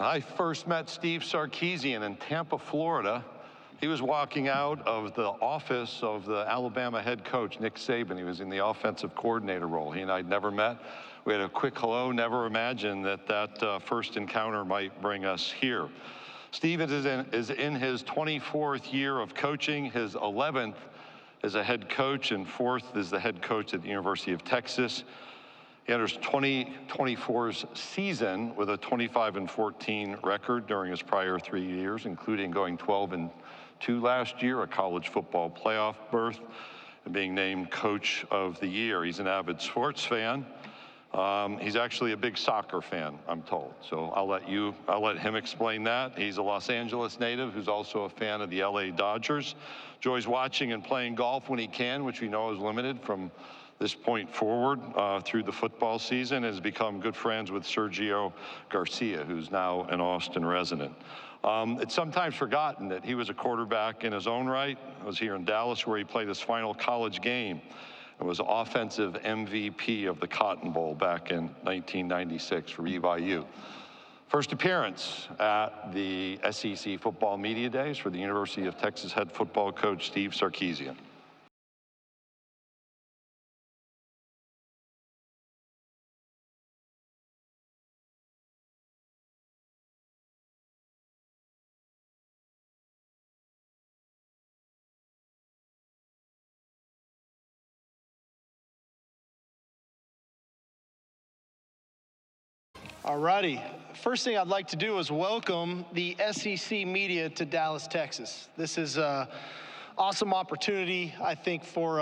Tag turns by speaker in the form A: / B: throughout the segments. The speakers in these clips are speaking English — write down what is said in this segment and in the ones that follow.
A: When I first met Steve Sarkisian in Tampa, Florida, he was walking out of the office of the Alabama head coach, Nick Saban. He was in the offensive coordinator role. He and I'd never met. We had a quick hello, never imagined that first encounter might bring us here. Steve is in his 24th year of coaching, his 11th as a head coach, and 4th as the head coach at the University of Texas. He enters 2024's season with a 25-14 record during his prior 3 years, including going 12-2 last year, a college football playoff berth, and being named Coach of the Year. He's an avid sports fan. He's actually a big soccer fan, I'm told. So I'll let him explain that. He's a Los Angeles native who's also a fan of the LA Dodgers. Enjoys watching and playing golf when he can, which we know is limited from this point forward through the football season, has become good friends with Sergio Garcia, who's now an Austin resident. It's sometimes forgotten that he was a quarterback in his own right. I was here in Dallas where he played his final college game and was offensive MVP of the Cotton Bowl back in 1996 for BYU. First appearance at the SEC Football Media Days for the University of Texas head football coach Steve Sarkisian.
B: All righty. First thing I'd like to do is welcome the SEC media to Dallas, Texas. This is an awesome opportunity, I think, for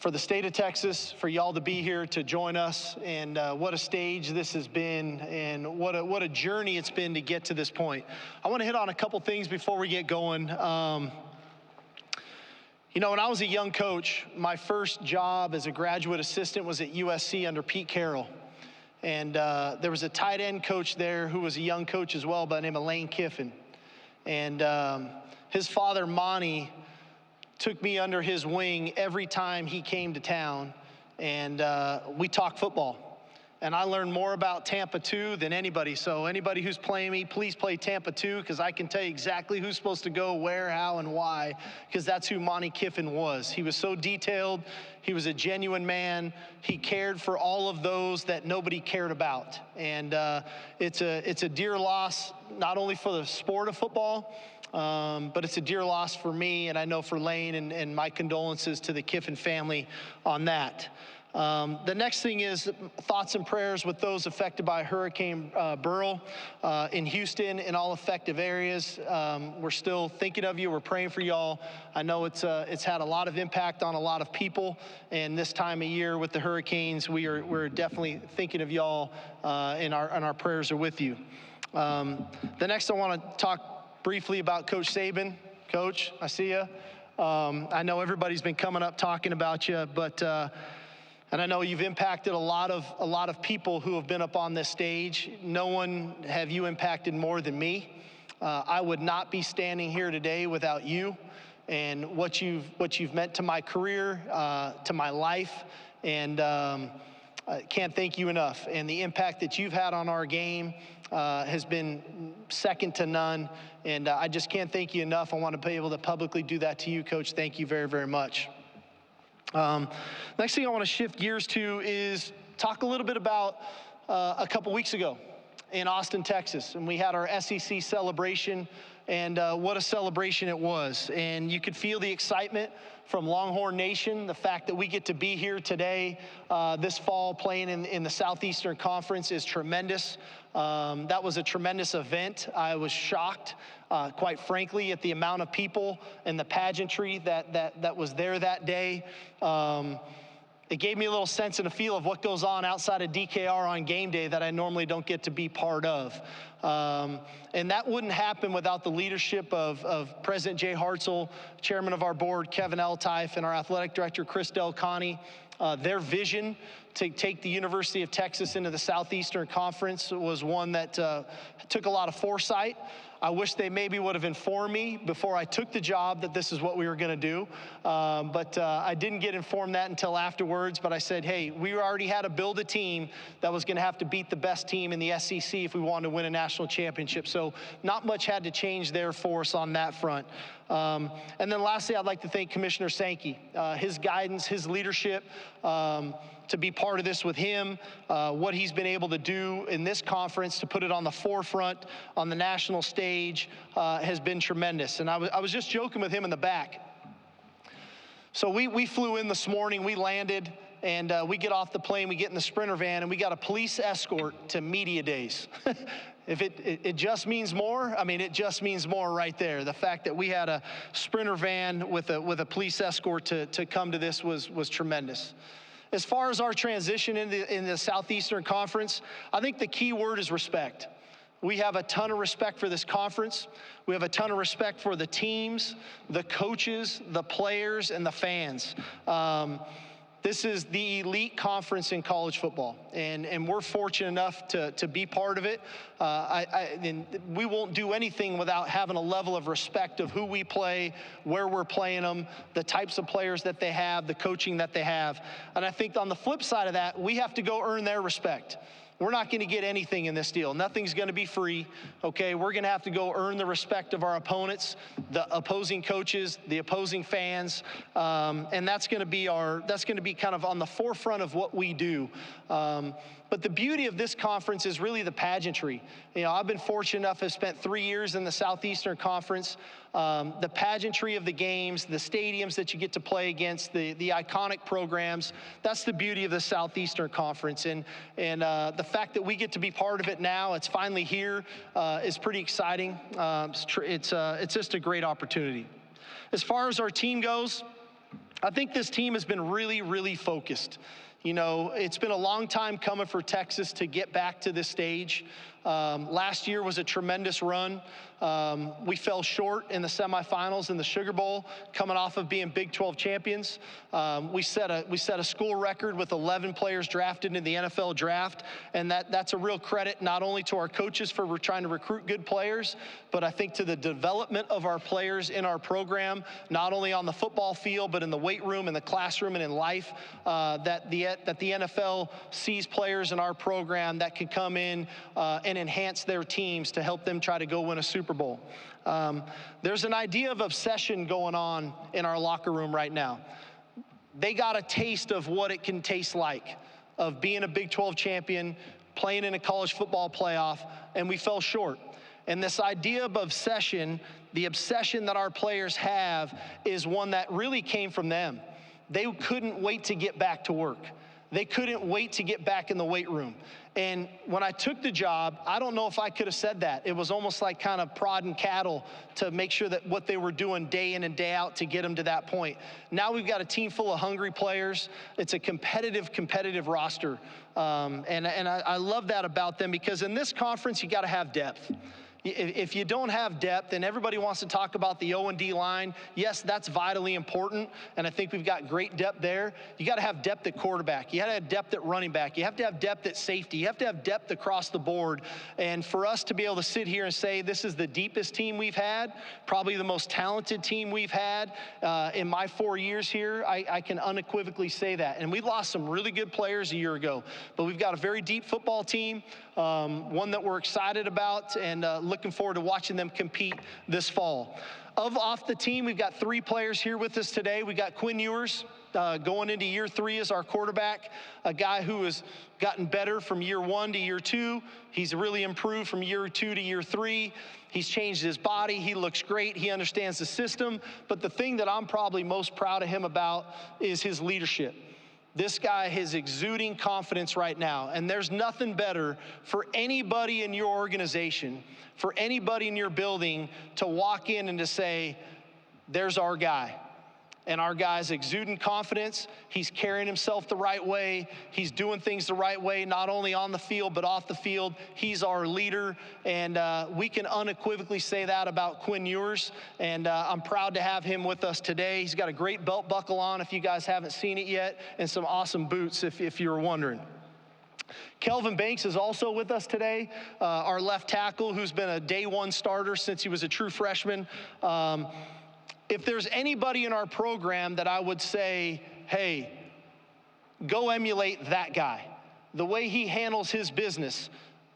B: the state of Texas, for y'all to be here to join us, and what a stage this has been, and what a journey it's been to get to this point. I want to hit on a couple things before we get going. You know, when I was a young coach, my first job as a graduate assistant was at USC under Pete Carroll. And there was a tight end coach there who was a young coach as well by the name of Lane Kiffin. And his father, Monty, took me under his wing every time he came to town, and we talked football. And I learned more about Tampa 2 than anybody. So anybody who's playing me, please play Tampa 2, because I can tell you exactly who's supposed to go where, how, and why, because that's who Monty Kiffin was. He was so detailed. He was a genuine man. He cared for all of those that nobody cared about. And it's a dear loss, not only for the sport of football, but it's a dear loss for me, and I know for Lane, and my condolences to the Kiffin family on that. The next thing is thoughts and prayers with those affected by Hurricane Beryl in Houston and all affected areas. We're still thinking of you. We're praying for y'all. I know it's had a lot of impact on a lot of people, and this time of year with the hurricanes, we're definitely thinking of y'all, and our prayers are with you. The next, I want to talk briefly about Coach Saban. Coach, I see you. I know everybody's been coming up talking about you, but and I know you've impacted a lot of people who have been up on this stage. No one have you impacted more than me. I would not be standing here today without you and what you've meant to my career, to my life, and I can't thank you enough. And the impact that you've had on our game has been second to none, and I just can't thank you enough. I want to be able to publicly do that to you, Coach. Thank you very, very much. Next thing I want to shift gears to is talk a little bit about a couple weeks ago in Austin, Texas, and we had our SEC celebration, and what a celebration it was. And you could feel the excitement from Longhorn Nation, the fact that we get to be here today, this fall, playing in the Southeastern Conference is tremendous. That was a tremendous event. I was shocked, quite frankly, at the amount of people and the pageantry that was there that day. It gave me a little sense and a feel of what goes on outside of DKR on game day that I normally don't get to be part of. And that wouldn't happen without the leadership of President Jay Hartzell, Chairman of our board, Kevin Eltife, and our athletic director, Chris Del Conte. Their vision to take the University of Texas into the Southeastern Conference was one that took a lot of foresight. I wish they maybe would have informed me before I took the job that this is what we were going to do. But I didn't get informed that until afterwards. But I said, hey, we already had to build a team that was going to have to beat the best team in the SEC if we wanted to win a national championship. So not much had to change there for us on that front. And then lastly, I'd like to thank Commissioner Sankey, his guidance, his leadership, to be part of this with him, what he's been able to do in this conference to put it on the forefront on the national stage has been tremendous. And I was just joking with him in the back. So we flew in this morning, we landed, and we get off the plane, we get in the Sprinter van, and we got a police escort to media days. If it just means more, I mean, it just means more right there. The fact that we had a Sprinter van with a police escort to come to this was tremendous. As far as our transition in the Southeastern Conference, I think the key word is respect. We have a ton of respect for this conference. We have a ton of respect for the teams, the coaches, the players, and the fans. This is the elite conference in college football, and we're fortunate enough to be part of it. And we won't do anything without having a level of respect of who we play, where we're playing them, the types of players that they have, the coaching that they have. And I think on the flip side of that, we have to go earn their respect. We're not going to get anything in this deal. Nothing's going to be free, okay? We're going to have to go earn the respect of our opponents, the opposing coaches, the opposing fans, and that's going to be kind of on the forefront of what we do. But the beauty of this conference is really the pageantry. You know, I've been fortunate enough to have spent 3 years in the Southeastern Conference. The pageantry of the games, the stadiums that you get to play against, the iconic programs, that's the beauty of the Southeastern Conference. And the fact that we get to be part of it now, it's finally here, is pretty exciting. It's just a great opportunity. As far as our team goes, I think this team has been really, really focused. You know, it's been a long time coming for Texas to get back to this stage. Last year was a tremendous run. We fell short in the semifinals in the Sugar Bowl, coming off of being Big 12 champions. We set a school record with 11 players drafted in the NFL draft, and that's a real credit not only to our coaches for trying to recruit good players, but I think to the development of our players in our program, not only on the football field, but in the weight room, in the classroom, and in life, that the NFL sees players in our program that can come in and enhance their teams to help them try to go win a Super Bowl. There's an idea of obsession going on in our locker room right now. They got a taste of what it can taste like, of being a Big 12 champion, playing in a college football playoff, and we fell short. And this idea of obsession, the obsession that our players have, is one that really came from them. They couldn't wait to get back to work. They couldn't wait to get back in the weight room. And when I took the job, I don't know if I could have said that. It was almost like kind of prodding cattle to make sure that what they were doing day in and day out to get them to that point. Now we've got a team full of hungry players. It's a competitive roster. And I love that about them, because in this conference, you got to have depth. If you don't have depth, and everybody wants to talk about the O&D line, yes, that's vitally important, and I think we've got great depth there. You got to have depth at quarterback. You got to have depth at running back. You have to have depth at safety. You have to have depth across the board. And for us to be able to sit here and say this is the deepest team we've had, probably the most talented team we've had in my 4 years here, I can unequivocally say that. And we lost some really good players a year ago, but we've got a very deep football team, one that we're excited about, and looking forward to watching them compete this fall. Off the team, we've got 3 players here with us today. We got Quinn Ewers going into year 3 as our quarterback, a guy who has gotten better from year 1 to year 2. He's really improved from year 2 to year 3. He's changed his body. He looks great. He understands the system. But the thing that I'm probably most proud of him about is his leadership. This guy is exuding confidence right now, and there's nothing better for anybody in your organization, for anybody in your building to walk in and to say, there's our guy. And our guy's exuding confidence. He's carrying himself the right way. He's doing things the right way, not only on the field, but off the field. He's our leader, and we can unequivocally say that about Quinn Ewers, and I'm proud to have him with us today. He's got a great belt buckle on, if you guys haven't seen it yet, and some awesome boots, if you were wondering. Kelvin Banks is also with us today, our left tackle, who's been a day one starter since he was a true freshman. If there's anybody in our program that I would say, hey, go emulate that guy, the way he handles his business,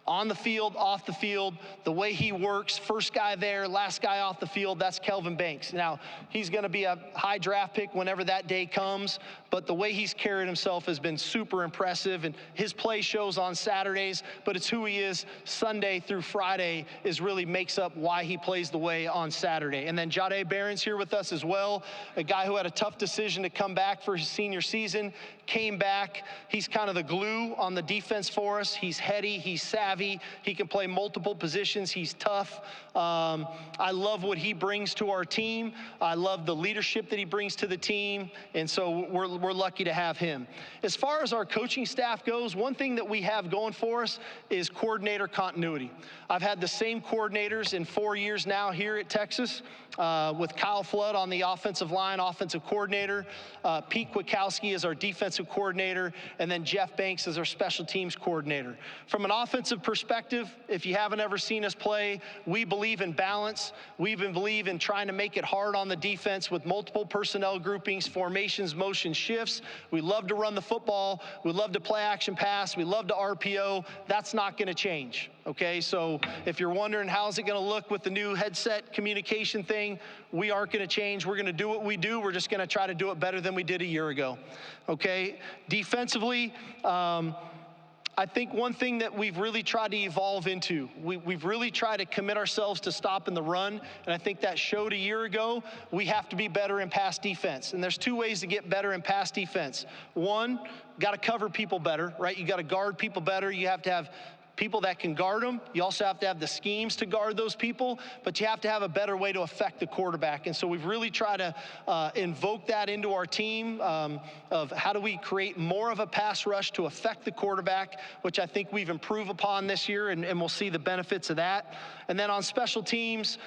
B: on the field, off the field, the way he works, first guy there, last guy off the field, that's Kelvin Banks. Now, he's going to be a high draft pick whenever that day comes, but the way he's carried himself has been super impressive, and his play shows on Saturdays, but it's who he is Sunday through Friday is really makes up why he plays the way on Saturday. And then Jahdae Barron's here with us as well, a guy who had a tough decision to come back for his senior season, came back. He's kind of the glue on the defense for us. He's heady, he's savvy, he can play multiple positions, he's tough. I love what he brings to our team. I love the leadership that he brings to the team, and so we're lucky to have him. As far as our coaching staff goes, one thing that we have going for us is coordinator continuity. I've had the same coordinators in 4 years now here at Texas, with Kyle Flood on the offensive line, offensive coordinator, Pete Kwiatkowski is our defensive coordinator, and then Jeff Banks is our special teams coordinator. From an offensive perspective, if you haven't ever seen us play, we believe in balance. We believe in trying to make it hard on the defense with multiple personnel groupings, formations, motion shifts. We love to run the football. We love to play action pass. We love to RPO. That's not going to change. Okay, so if you're wondering how's it going to look with the new headset communication thing, we aren't going to change. We're going to do what we do. We're just going to try to do it better than we did a year ago. Okay, defensively, I think one thing that we've really tried to evolve into, we've really tried to commit ourselves to stopping the run, and I think that showed a year ago. We have to be better in pass defense, and there's two ways to get better in pass defense. One, got to cover people better, right? You got to guard people better. You have to have people that can guard them. You also have to have the schemes to guard those people, but you have to have a better way to affect the quarterback. And so we've really tried to invoke that into our team of how do we create more of a pass rush to affect the quarterback, which I think we've improved upon this year, and we'll see the benefits of that. And then on special teams,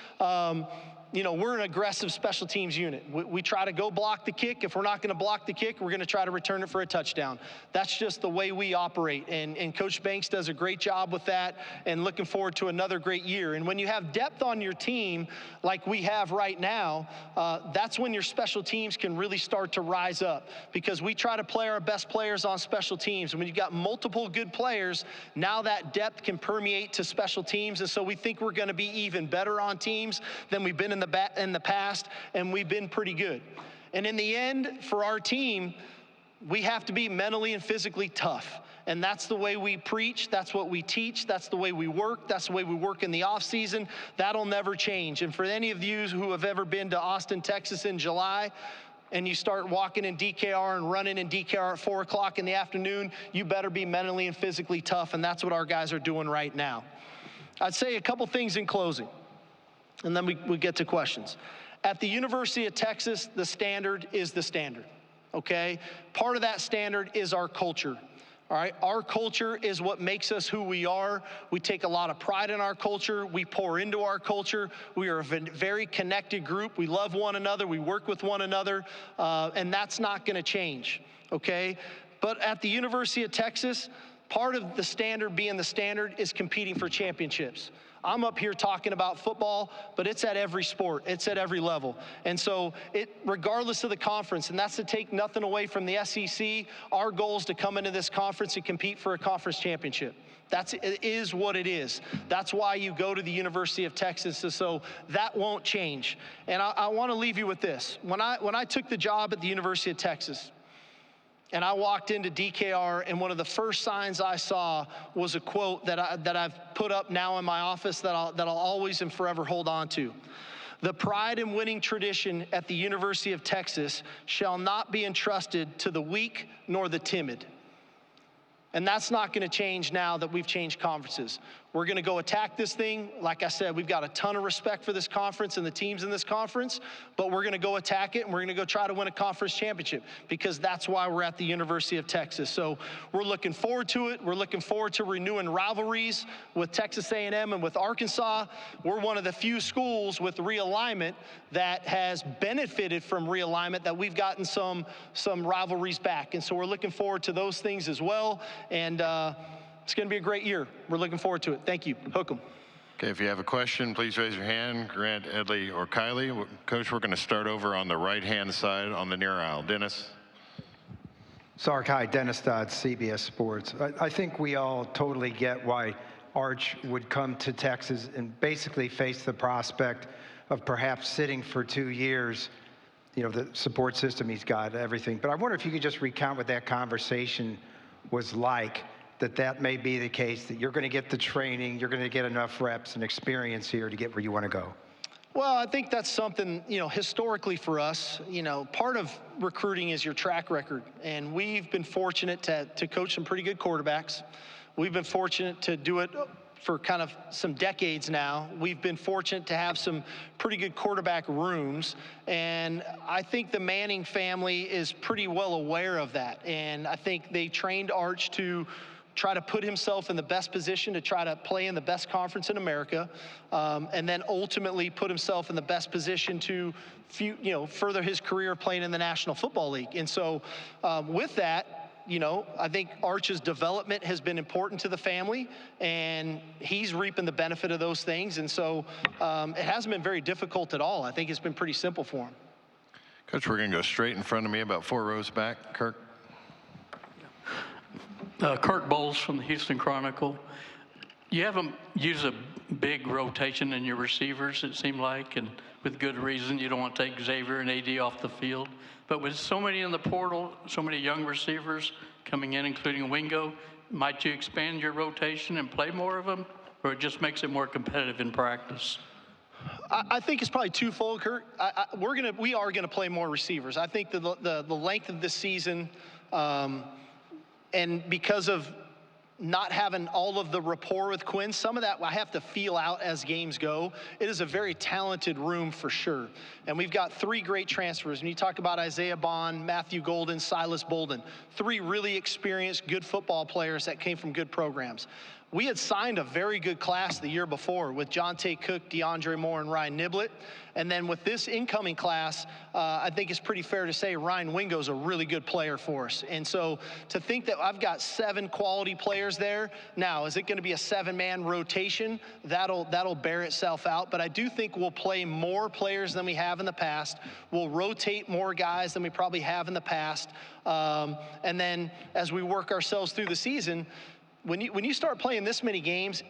B: you know, we're an aggressive special teams unit. We try to go block the kick. If we're not going to block the kick, we're going to try to return it for a touchdown. That's just the way we operate, and Coach Banks does a great job with that, and looking forward to another great year. And when you have depth on your team like we have right now, that's when your special teams can really start to rise up, because we try to play our best players on special teams. And when you've got multiple good players, now that depth can permeate to special teams, and so we think we're going to be even better on teams than we've been in the past, and we've been pretty good. And in the end, for our team, we have to be mentally and physically tough. And that's the way we preach, that's what we teach, that's the way we work, that's the way we work in the off season. That'll never change. And for any of you who have ever been to Austin, Texas in July, and you start walking in DKR and running in DKR at 4 o'clock in the afternoon, you better be mentally and physically tough, and that's what our guys are doing right now. I'd say a couple things in closing, and then we get to questions. At the University of Texas, the standard is the standard, okay? Part of that standard is our culture, all right? Our culture is what makes us who we are. We take a lot of pride in our culture. We pour into our culture. We are a very connected group. We love one another. We work with one another, and that's not gonna change, okay? But at the University of Texas, part of the standard being the standard is competing for championships. I'm up here talking about football, but it's at every sport. It's at every level. And so regardless of the conference, and that's to take nothing away from the SEC, our goal is to come into this conference and compete for a conference championship. It is what it is. That's why you go to the University of Texas, so that won't change. And I want to leave you with this. When I took the job at the University of Texas, and I walked into DKR, and one of the first signs I saw was a quote that I've put up now in my office that I'll always and forever hold on to. The pride and winning tradition at the University of Texas shall not be entrusted to the weak nor the timid. And that's not going to change now that we've changed conferences. We're going to go attack this thing. Like I said, we've got a ton of respect for this conference and the teams in this conference, but we're going to go attack it, and we're going to go try to win a conference championship, because that's why we're at the University of Texas. So we're looking forward to it. We're looking forward to renewing rivalries with Texas A&M and with Arkansas. We're one of the few schools with realignment that has benefited from realignment, that we've gotten some rivalries back. And so we're looking forward to those things as well. And it's going to be a great year. We're looking forward to it. Thank you. Hook 'em.
C: Okay, if you have a question, please raise your hand. Grant, Edley, or Kylie. Coach, we're going to start over on the right-hand side on the near aisle. Dennis.
D: Sark, hi, Dennis Dodd, CBS Sports. I think we all totally get why Arch would come to Texas and basically face the prospect of perhaps sitting for 2 years, you know, the support system he's got, everything. But I wonder if you could just recount what that conversation was like, that may be the case, that you're going to get the training, you're going to get enough reps and experience here to get where you want to go.
B: Well, I think that's something, you know, historically for us, you know, part of recruiting is your track record. And we've been fortunate to coach some pretty good quarterbacks. We've been fortunate to do it for kind of some decades now. We've been fortunate to have some pretty good quarterback rooms. And I think the Manning family is pretty well aware of that. And I think they trained Arch to try to put himself in the best position to try to play in the best conference in America, and then ultimately put himself in the best position to, further his career playing in the National Football League. And so with that, you know, I think Arch's development has been important to the family, and he's reaping the benefit of those things. And so it hasn't been very difficult at all. I think it's been pretty simple for him.
C: Coach, we're going to go straight in front of me, about 4 rows back. Kirk.
E: Kirk Bowles from the Houston Chronicle. You haven't used a big rotation in your receivers, it seemed like, and with good reason. You don't want to take Xavier and AD off the field. But with so many in the portal, so many young receivers coming in, including Wingo, might you expand your rotation and play more of them, or it just makes it more competitive in practice?
B: I think it's probably twofold, Kurt. We are gonna play more receivers. I think the length of this season, and because of not having all of the rapport with Quinn, some of that I have to feel out as games go. It is a very talented room for sure. And we've got 3 great transfers. When you talk about Isaiah Bond, Matthew Golden, Silas Bolden, 3 really experienced, good football players that came from good programs. We had signed a very good class the year before with Jonte Cook, DeAndre Moore, and Ryan Niblett. And then with this incoming class, I think it's pretty fair to say Ryan Wingo's a really good player for us. And so to think that I've got 7 quality players there, now, is it going to be a 7-man rotation? That'll bear itself out. But I do think we'll play more players than we have in the past. We'll rotate more guys than we probably have in the past. And then as we work ourselves through the season, when you start playing this many games,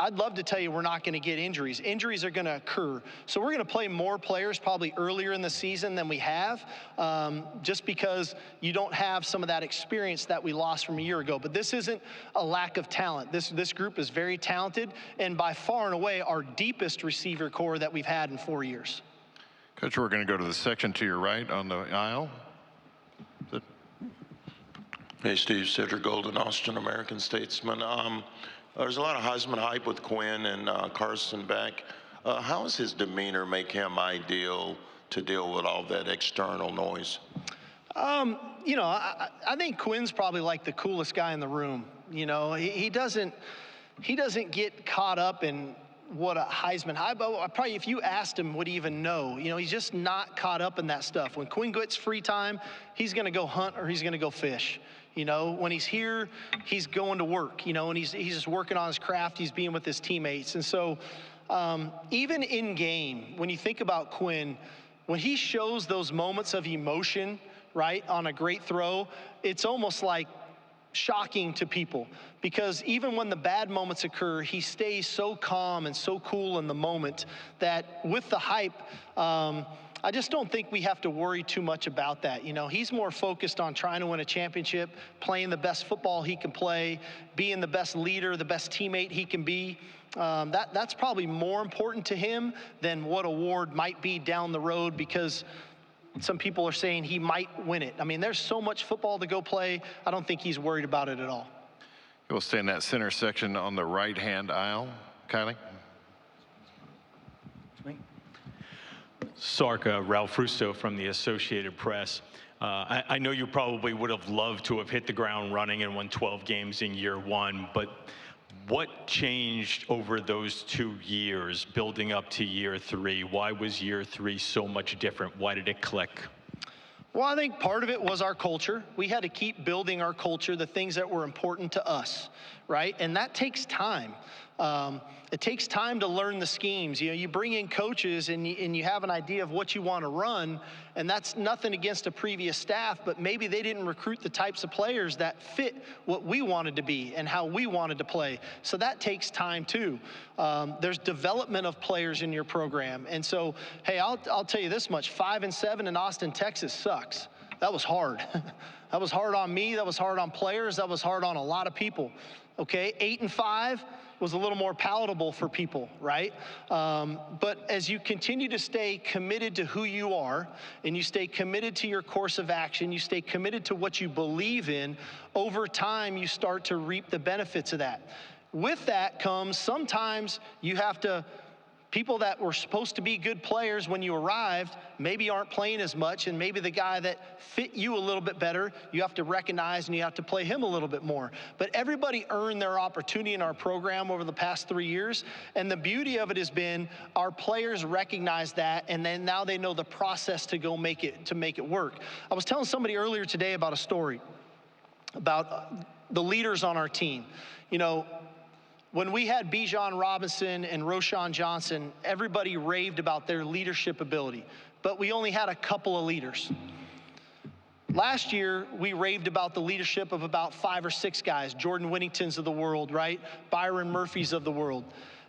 B: I'd love to tell you we're not going to get injuries. Injuries are going to occur. So we're going to play more players probably earlier in the season than we have, just because you don't have some of that experience that we lost from a year ago. But this isn't a lack of talent. This group is very talented, and by far and away our deepest receiver core that we've had in 4 years.
C: Coach, we're going to go to the section to your right on the aisle.
F: Hey, Steve, Cedric Golden, Austin American-Statesman. There's a lot of Heisman hype with Quinn and Carson back. How does his demeanor make him ideal to deal with all that external noise?
B: You know, I think Quinn's probably like the coolest guy in the room. You know, he doesn't get caught up in what a Heisman hype. Probably if you asked him, would he even know? You know, he's just not caught up in that stuff. When Quinn gets free time, he's going to go hunt or he's going to go fish. You know, when he's here, he's going to work, you know, and he's just working on his craft. He's being with his teammates. And so even in game, when you think about Quinn, when he shows those moments of emotion, right, on a great throw, it's almost like shocking to people, because even when the bad moments occur, he stays so calm and so cool in the moment that with the hype, I just don't think we have to worry too much about that. You know, he's more focused on trying to win a championship, playing the best football he can play, being the best leader, the best teammate he can be. That's probably more important to him than what award might be down the road, because some people are saying he might win it. I mean, there's so much football to go play. I don't think he's worried about it at all.
C: We'll stay in that center section on the right-hand aisle. Kylie?
G: Sarka, Ralph Russo from the Associated Press. I know you probably would have loved to have hit the ground running and won 12 games in year one, but what changed over those 2 years building up to year three? Why was year three so much different? Why did it click?
B: Well, I think part of it was our culture. We had to keep building our culture, the things that were important to us, right? And that takes time. It takes time to learn the schemes. You bring in coaches and you have an idea of what you want to run, and that's nothing against a previous staff, but maybe they didn't recruit the types of players that fit what we wanted to be and how we wanted to play. So that takes time too. There's development of players in your program. And so, hey, I'll tell you this much, 5-7 in Austin, Texas sucks. That was hard. That was hard on me. That was hard on players. That was hard on a lot of people. Okay, 8-5 was a little more palatable for people, right? But as you continue to stay committed to who you are, and you stay committed to your course of action, you stay committed to what you believe in, over time you start to reap the benefits of that. With that comes sometimes you have to, people that were supposed to be good players when you arrived maybe aren't playing as much, and maybe the guy that fit you a little bit better, you have to recognize and you have to play him a little bit more. But everybody earned their opportunity in our program over the past 3 years, and the beauty of it has been our players recognize that, and then now they know the process to go make it work. I was telling somebody earlier today about a story about the leaders on our team. You know, when we had Bijan Robinson and Roshan Johnson, everybody raved about their leadership ability, but we only had a couple of leaders. Last year, we raved about the leadership of about 5 or 6 guys, Jordan Whittingtons of the world, right? Byron Murphys of the world.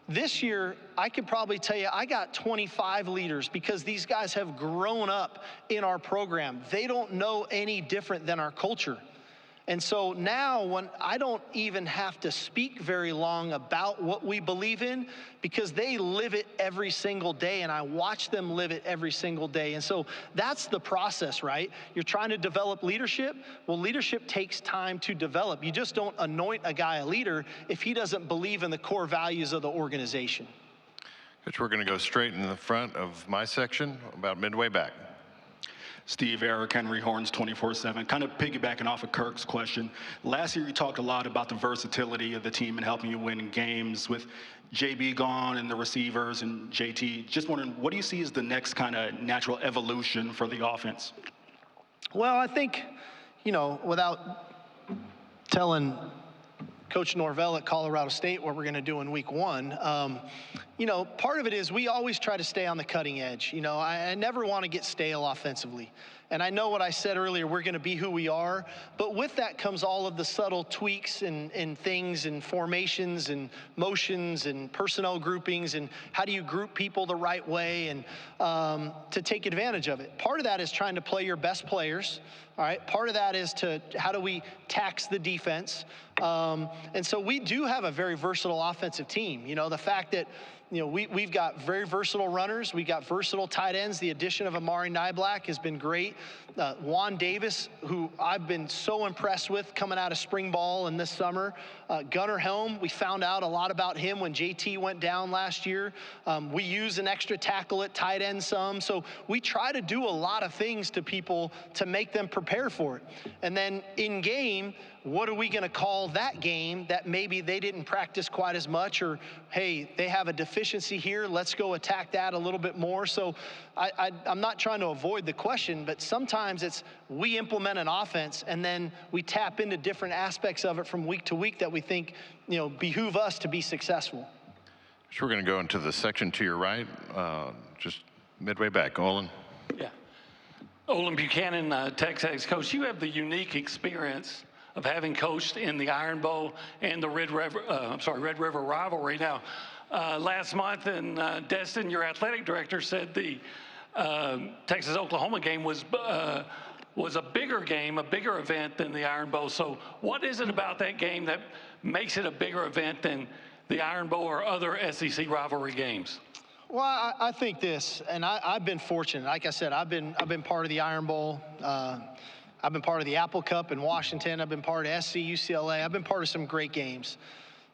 B: This year, I could probably tell you I got 25 leaders because these guys have grown up in our program. They don't know any different than our culture. And so now when I don't even have to speak very long about what we believe in, because they live it every single day and I watch them live it every single day. And so that's the process, right? You're trying to develop leadership. Well, leadership takes time to develop. You just don't anoint a guy a leader if he doesn't believe in the core values of the organization.
C: Coach, we're going to go straight in the front of my section, about midway back.
H: Steve, Eric, Henry Horns, 24/7. Kind of piggybacking off of Kirk's question. Last year, you talked a lot about the versatility of the team and helping you win in games with JB gone and the receivers and JT. Just wondering, what do you see as the next kind of natural evolution for the offense?
B: Well, I think, you know, without telling Coach Norvell at Colorado State what we're going to do in week 1, you know, part of it is we always try to stay on the cutting edge. You know, I never want to get stale offensively. And I know what I said earlier, we're going to be who we are. But with that comes all of the subtle tweaks and things and formations and motions and personnel groupings and how do you group people the right way and to take advantage of it. Part of that is trying to play your best players. All right, part of that is to how do we tax the defense. And so we do have a very versatile offensive team. You know, the fact that, you know, we've got very versatile runners. We've got versatile tight ends. The addition of Amari Niblack has been great. Juan Davis, who I've been so impressed with coming out of spring ball and this summer. Gunnar Helm, we found out a lot about him when JT went down last year. We use an extra tackle at tight end some. So we try to do a lot of things to people to make them prepare for it. And then in game, what are we going to call that game that maybe they didn't practice quite as much, or, hey, they have a deficiency here, let's go attack that a little bit more. So I'm not trying to avoid the question, but sometimes it's we implement an offense and then we tap into different aspects of it from week to week that we think, you know, behoove us to be successful.
C: So we're going to go into the section to your right, just midway back. Olin.
E: Yeah. Olin Buchanan, Texas coach, you have the unique experience of having coached in the Iron Bowl and the Red River rivalry. Now, last month in Destin, your athletic director said the Texas-Oklahoma game was a bigger game, a bigger event than the Iron Bowl. So what is it about that game that makes it a bigger event than the Iron Bowl or other SEC rivalry games?
B: Well, I think this, and I've been fortunate. Like I said, I've been part of the Iron Bowl. I've been part of the Apple Cup in Washington. I've been part of SC, UCLA. I've been part of some great games.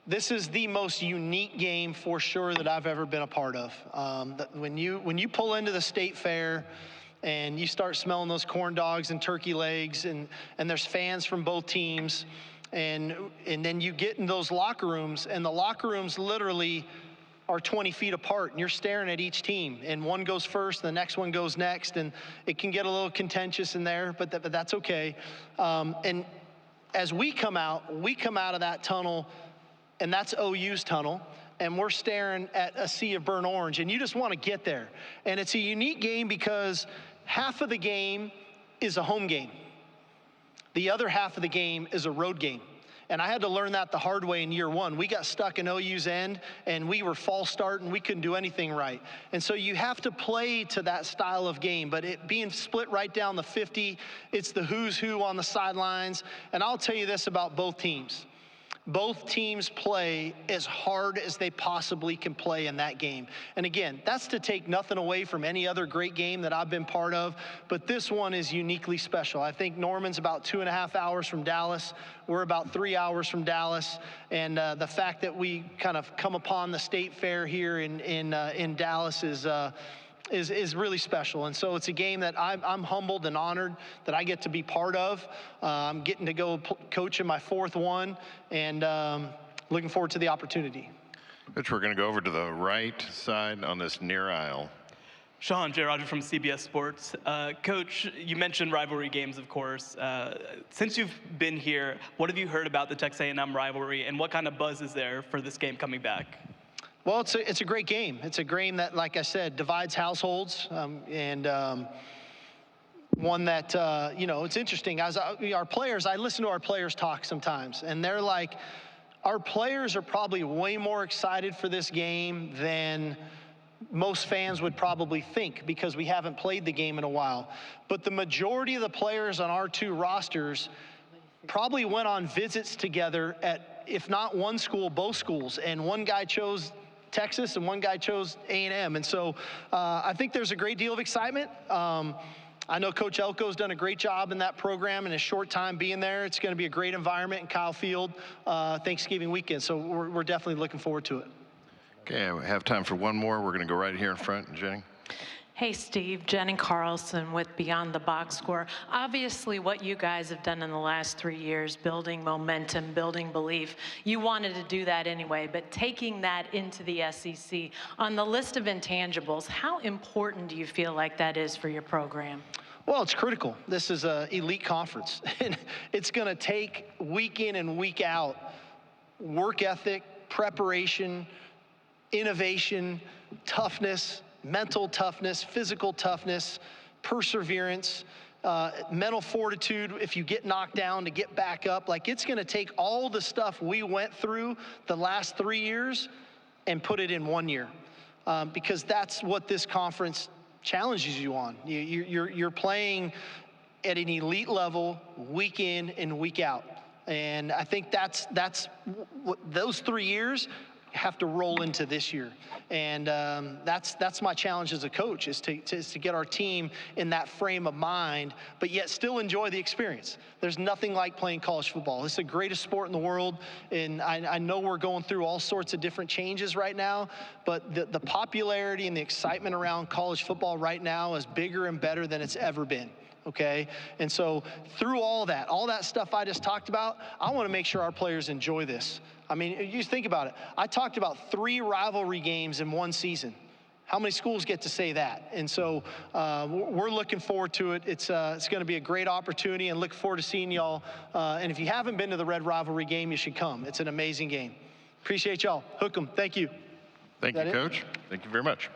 B: This is the most unique game for sure that I've ever been a part of. When you pull into the state fair and you start smelling those corn dogs and turkey legs, and there's fans from both teams, and then you get in those locker rooms, and the locker rooms literally are 20 feet apart, and you're staring at each team, and one goes first, and the next one goes next, and it can get a little contentious in there, but that's okay. And as we come out of that tunnel, and that's OU's tunnel, and we're staring at a sea of burnt orange, and you just want to get there. And it's a unique game because half of the game is a home game. The other half of the game is a road game. And I had to learn that the hard way in year one. We got stuck in OU's end, and we were false start, and we couldn't do anything right. And so you have to play to that style of game. But it being split right down the 50, it's the who's who on the sidelines. And I'll tell you this about both teams. Both teams play as hard as they possibly can play in that game. And again, that's to take nothing away from any other great game that I've been part of, but this one is uniquely special. I think Norman's about 2.5 hours from Dallas. We're about 3 hours from Dallas. And the fact that we kind of come upon the state fair here in Dallas is really special. And so it's a game that I'm humbled and honored that I get to be part of. I'm getting to go coach in my 4th one, and looking forward to the opportunity.
C: Coach, we're going to go over to the right side on this near aisle.
I: Sean, Jay Roger from CBS Sports. Coach, you mentioned rivalry games, of course. Since you've been here, what have you heard about the Texas A&M rivalry, and what kind of buzz is there for this game coming back?
B: Well, it's a great game. It's a game that, like I said, divides households, and one that, it's interesting. As our players, I listen to our players talk sometimes, and they're like, our players are probably way more excited for this game than most fans would probably think, because we haven't played the game in a while. But the majority of the players on our 2 rosters probably went on visits together at, if not one school, both schools, and one guy chose Texas and one guy chose A&M. And so I think there's a great deal of excitement. I know Coach Elko's done a great job in that program in a short time being there. It's going to be a great environment in Kyle Field Thanksgiving weekend. So we're definitely looking forward to it.
C: Okay, we have time for one more. We're going to go right here in front. Jenny.
J: Hey, Steve. Jenny Carlson with Beyond the Box Score. Obviously, what you guys have done in the last 3 years, building momentum, building belief, you wanted to do that anyway, but taking that into the SEC, on the list of intangibles, how important do you feel like that is for your program?
B: Well, it's critical. This is an elite conference, and it's going to take week in and week out work ethic, preparation, innovation, toughness, mental toughness, physical toughness, perseverance, mental fortitude if you get knocked down to get back up. Like, it's going to take all the stuff we went through the last 3 years and put it in 1 year, because that's what this conference challenges you on. You're playing at an elite level week in and week out. And I think that's what those 3 years have to roll into this year. And that's my challenge as a coach, is to get our team in that frame of mind, but yet still enjoy the experience. There's nothing like playing college football. It's the greatest sport in the world, and I know we're going through all sorts of different changes right now, but the popularity and the excitement around college football right now is bigger and better than it's ever been. Okay, and so through all that stuff I just talked about, I want to make sure our players enjoy this. I mean, you think about it. I talked about 3 rivalry games in one season. How many schools get to say that? And so we're looking forward to it. It's going to be a great opportunity, and look forward to seeing y'all. And if you haven't been to the Red Rivalry game, you should come. It's an amazing game. Appreciate y'all. Hook 'em. Thank you.
C: Thank you, Coach. Thank you very much.